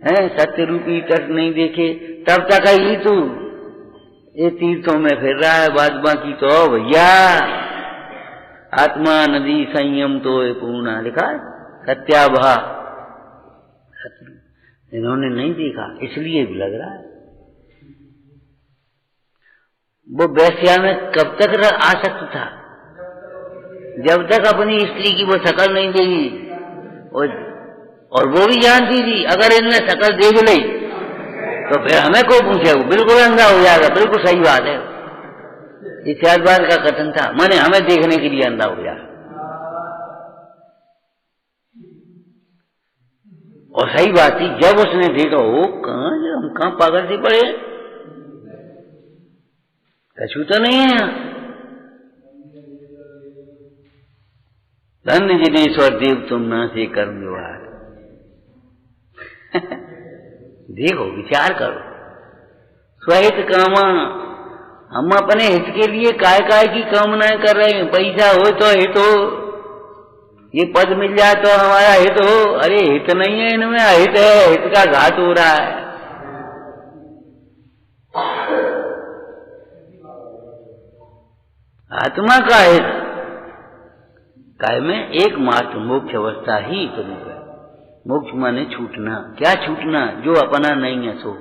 है, सत्य रूपी तट नहीं देखे, तब तक ही तू ये तीर्थों में फिर रहा है। बाद बाकी तो भैया आत्मा नदी संयम तो पूर्ण लिखा है, सत्याभा। इन्होंने नहीं देखा इसलिए भी लग रहा है। वो वैश्या में कब तक आसक्त था? जब तक अपनी स्त्री की वो शकल नहीं देखी। और वो भी जानती थी अगर इनने शकल देख ली तो फिर हमें को पूछे, वो बिल्कुल अंधा हो जाएगा। बिल्कुल सही बात है, ये 4 बार का कथन था, माने हमें देखने के लिए अंधा हो जाएगा। और सही बात थी, जब उसने देखा वो कहाँ, हम कहाँ पागल से पड़े, कछु तो नहीं है। धन्य जिनेश्वर देव तुम ना से कर्म व्यवहार। देखो, विचार करो। स्वहित कामा, हम अपने हित के लिए काय काय की कामनाएं कर रहे हैं। पैसा हो तो हित हो, ये पद मिल जाए तो हमारा हित हो। अरे हित नहीं है इनमें, अहित है, हित का घात हो रहा है। आत्मा का हित काय में एकमात्र मोक्ष अवस्था ही स्वरूप है। मोक्ष माने छूटना। क्या छूटना? जो अपना नहीं है सो।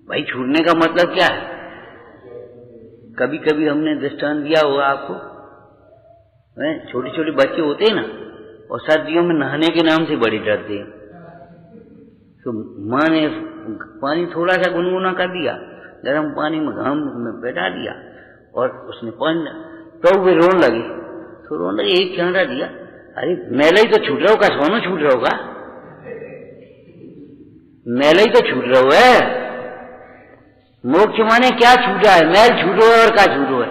भाई छूटने का मतलब क्या है? कभी कभी हमने दृष्टांत दिया होगा आपको, छोटे छोटे बच्चे होते हैं ना, और सर्दियों में नहाने के नाम से बड़े डरते हैं। तो माँ ने पानी थोड़ा सा गुनगुना कर दिया, गर्म पानी में घाम में बैठा दिया, और उसने पानी तो वे रोने लगी। तो रोने लगे, एक चांटा दिया, अरे मैला ही तो छूट रहा होगा, सोना छूट रहा होगा, मैला ही तो छूट रहा है। मोक्ष माने क्या छूटा है? मैल छूटो है और क्या छूटो है?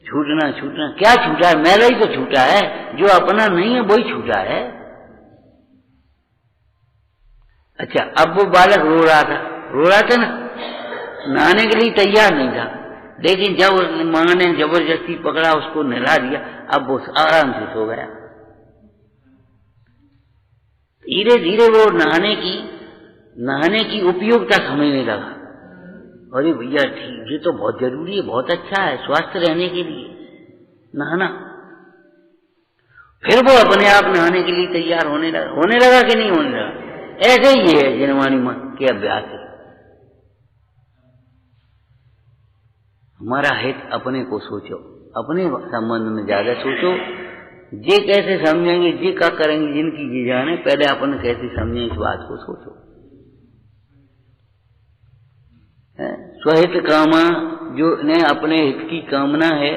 छूटना। छूटना क्या छूटा है? मैला ही तो छूटा है। जो अपना नहीं है वही छूटा है। अच्छा, अब वो बालक रो रहा था ना, नहाने के लिए तैयार नहीं था, लेकिन जब मां ने जबरदस्ती पकड़ा, उसको नहला दिया, अब वो आराम से सो गया। धीरे धीरे वो नहाने की उपयोगिता समझने लगा। अरे भैया ठीक, ये तो बहुत जरूरी है, बहुत अच्छा है स्वास्थ्य रहने के लिए नहाना। फिर वो अपने आप नहाने के लिए तैयार होने लगा कि नहीं होने लगा? ऐसे ही है जनवाणी मन के अभ्यास है। हमारा हित अपने को सोचो, अपने संबंध में ज्यादा सोचो। जे कैसे समझेंगे, जे क्या करेंगे, जिनकी जी जाने, पहले अपन कैसे समझें इस बात को सोचो। स्वहित कामा, जो ने अपने हित की कामना है,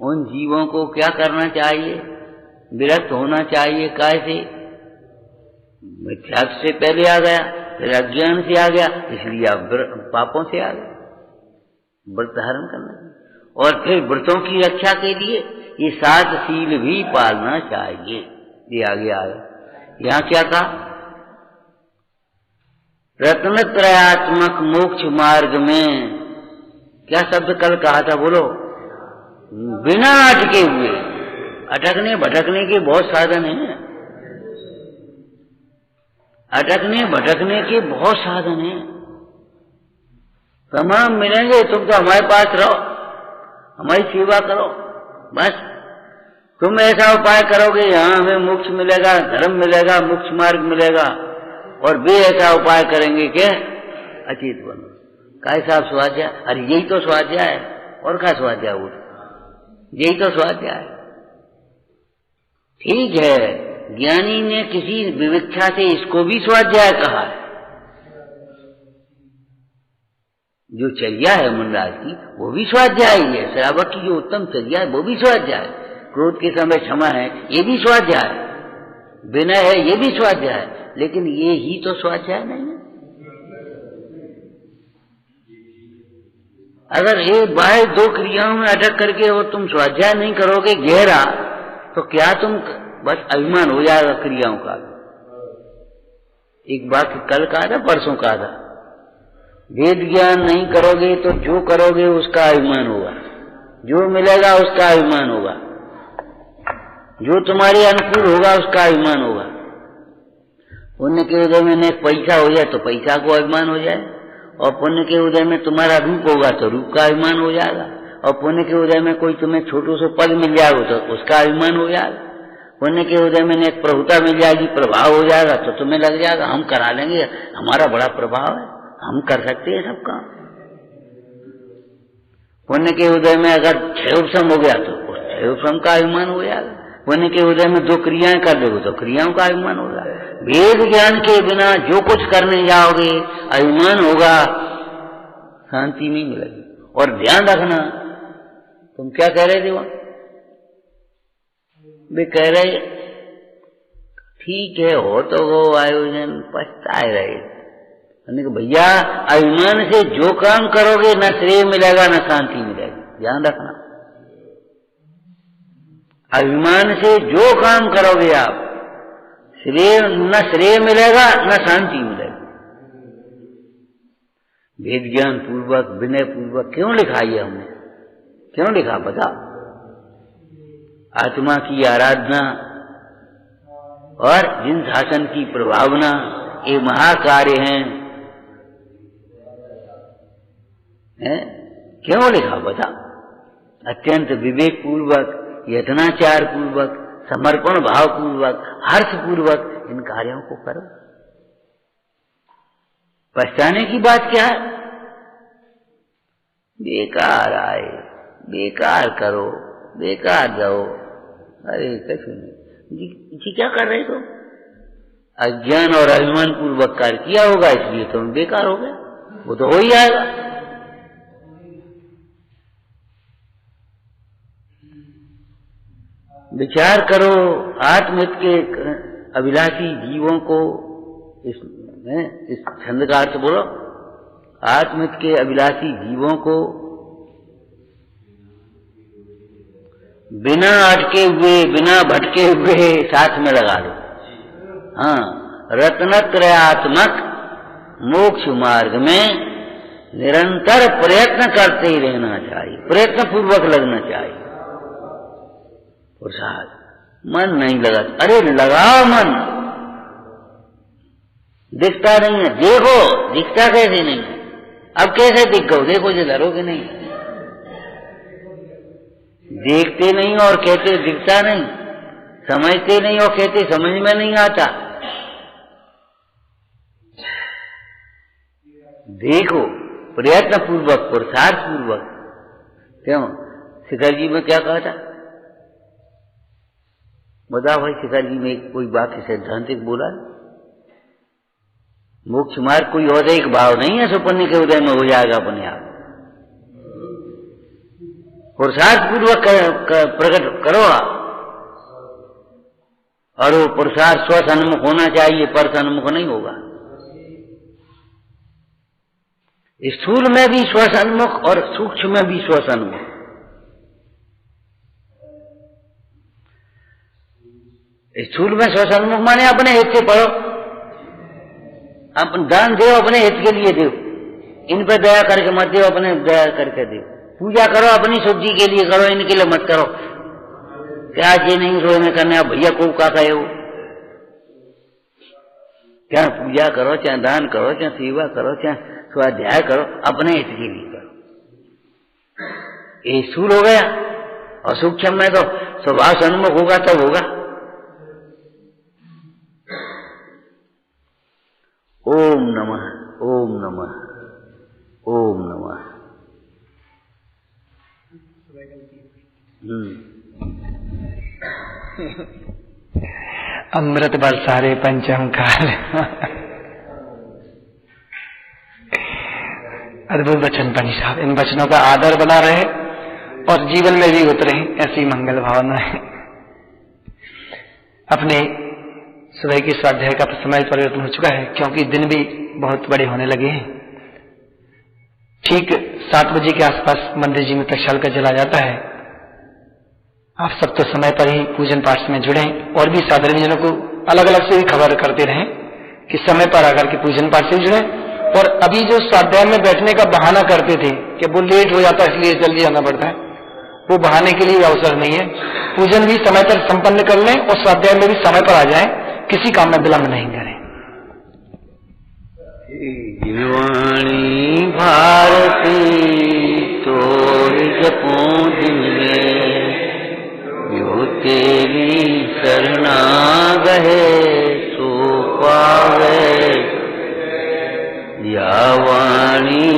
उन जीवों को क्या करना चाहिए? विरक्त होना चाहिए। कैसे? मिथ्या से पहले आ गया, फिर अज्ञान से आ गया, इसलिए आप पापों से आ गए। व्रत धारण करना, और फिर व्रतों की रक्षा के लिए ये 7 शील भी पालना चाहिए। ये आगे आया। यहाँ क्या कहा? रत्नत्रयात्मक मोक्ष मार्ग में क्या शब्द कल कहा था? बोलो। बिना अटके हुए। अटकने भटकने के बहुत साधन हैं, अटकने भटकने के बहुत साधन हैं। तमाम मिलेंगे, तुम तो हमारे पास रहो, हमारी सेवा करो, बस। तुम ऐसा उपाय करोगे, यहाँ हमें मोक्ष मिलेगा, धर्म मिलेगा, मोक्ष मार्ग मिलेगा, और वे ऐसा उपाय करेंगे कि अचेत बनो। कैसा स्वाध्याय? अरे यही तो स्वाध्याय है, और क्या स्वाध्याय? वो यही तो स्वाध्याय है। ठीक है, ज्ञानी ने किसी विवक्षा से इसको भी स्वाध्याय कहा है। जो चर्या है मुनराज की, वो भी स्वाध्याय ही है। श्रावक की जो उत्तम चर्या है, वो भी स्वाध्याय है। क्रोध के समय क्षमा है, ये भी स्वाध्याय है। विनय है, ये भी स्वाध्याय है। लेकिन ये ही तो स्वाध्याय नहीं है। अगर एक बाहर 2 क्रियाओं में अटक करके वो तुम स्वाध्याय नहीं करोगे गहरा, तो क्या तुम बस अभिमान हो जाएगा क्रियाओं का। एक बात कल कहा था, परसों कहा था, वेद ज्ञान नहीं करोगे तो जो करोगे उसका अभिमान होगा, जो मिलेगा उसका अभिमान होगा, जो तुम्हारे अनुकूल होगा उसका अभिमान होगा। पुण्य के उदय में पैसा हो जाए तो पैसा को अभिमान हो जाए, और पुण्य के उदय में तुम्हारा रूप होगा तो रूप का अभिमान हो जाएगा, और पुण्य के उदय में कोई तुम्हें छोटू से पद मिल जाएगा तो उसका अभिमान हो जाएगा। पुण्य के उदय में एक प्रभुता मिल जाएगी, प्रभाव हो जाएगा तो तुम्हें लग जाएगा हम करा लेंगे, हमारा बड़ा प्रभाव है, हम कर सकते हैं सब काम। पुण्य के उदय में अगर क्षयोपम हो गया तो क्षयोपम का अभिमान हो जाएगा। पुण्य के उदय में 2 क्रियाएं कर दोगे तो क्रियाओं का अभिमान होगा। वेद ज्ञान के बिना जो कुछ करने जाओगे अभिमान होगा, शांति नहीं मिलेगी। और ध्यान रखना, तुम क्या कह रहे थे वहां? वे कह रहे ठीक है हो तो वो आयोजन, पछताए रहे। भैया अभिमान से जो काम करोगे न श्रेय मिलेगा न शांति मिलेगी, ध्यान रखना। अभिमान से जो काम करोगे आप, न श्रेय मिलेगा न शांति मिलेगी। वेद ज्ञान पूर्वक, विनय पूर्वक क्यों लिखा ये हमने? क्यों लिखा बता? आत्मा की आराधना और जिन शासन की प्रभावना, ये महाकार्य हैं, क्यों लिखा बता? अत्यंत विवेक पूर्वक, यत्नाचार पूर्वक, समर्पण भाव पूर्वक, हर्ष पूर्वक इन कार्यों को करो। पछताने की बात क्या है? बेकार आए, बेकार करो, बेकार जाओ। अरे कैसे जी क्या कर रहे तुम? अज्ञान और अभिमान पूर्वक कार्य किया होगा, इसलिए तुम बेकार हो गए। वो तो हो ही आएगा। विचार करो, आत्महित के अभिलाषी जीवों को, इस छंद का अर्थ बोलो, आत्महित के अभिलाषी जीवों को बिना अटके हुए, बिना भटके हुए साथ में लगा लो। हाँ, रत्नत्रयात्मक मोक्ष मार्ग में निरंतर प्रयत्न करते ही रहना चाहिए, प्रयत्न पूर्वक लगना चाहिए। पुरुषार्थ, मन नहीं लगा, अरे लगाओ मन, दिखता नहीं है, देखो, दिखता कैसे नहीं है? अब कैसे दिख गो? देखो जो डरोगे नहीं, देखते नहीं और कहते दिखता नहीं, समझते नहीं और कहते समझ में नहीं आता। देखो, प्रयत्न पूर्वक, पुरुषार्थ पूर्वक। क्यों? शिखर जी में क्या कहा था? बताओ भाई, शिखर जी में कोई वाक्य सैद्धांतिक बोला? मोक्ष मार्ग कोई औदैहिक भाव नहीं है, सुपन्ने के उदय में हो जाएगा अपने आप। पुरुषार्थ पूर्वक प्रकट करो, और वो पुरुषार्थ स्वसन्मुख होना चाहिए, पर सन्मुख नहीं होगा। स्थूल में भी स्वसन्मुख और सूक्ष्म में भी स्वसन्मुख। स्थूल में स्वसन्मुख माने अपने हित से पढ़ो, अपन दान दो, अपने हित के लिए दो, इन पर दया करके मत दो, अपने दया करके दो। पूजा करो अपनी शुद्धि के लिए करो, इनके लिए मत करो। क्या ये नहीं रोए में करने, आप भैया को का कहे हो? चाहे पूजा करो, चाहे दान करो, चाहे सेवा करो, चाहे स्वाध्याय करो, अपने हित के लिए करो। ये स्थूल हो गया। और सूक्ष्म में तो स्वभाव सन्मुख होगा तब होगा। ओम नमः, ओम नमः, ओम नमः। अमृत बरसारे पंचम काल। अद्भुत वचन बनी साहब, इन वचनों का आदर बना रहे और जीवन में भी उतरे, ऐसी मंगल भावना है। अपने सुबह की स्वाध्याय का समय परिवर्तन हो चुका है, क्योंकि दिन भी बहुत बड़े होने लगे हैं। ठीक 7 बजे के आसपास मंदिर जी में प्रक्षाल का जला जाता है। आप सब तो समय पर ही पूजन पाठ में जुड़े, और भी साधारण जनों को अलग अलग से भी खबर करते रहें कि समय पर आकर के पूजन पाठ से जुड़े। और अभी जो स्वाध्याय में बैठने का बहाना करते थे कि वो लेट हो जाता है इसलिए जल्दी आना पड़ता है, वो बहाने के लिए अवसर नहीं है। पूजन भी समय पर संपन्न कर लें और स्वाध्याय में भी समय पर आ जाएं, किसी काम में विलंब नहीं करें। जीवाणी भारती तो जपूं दिन में, यो तेरी शरणा गहे सो पावे, या वाणी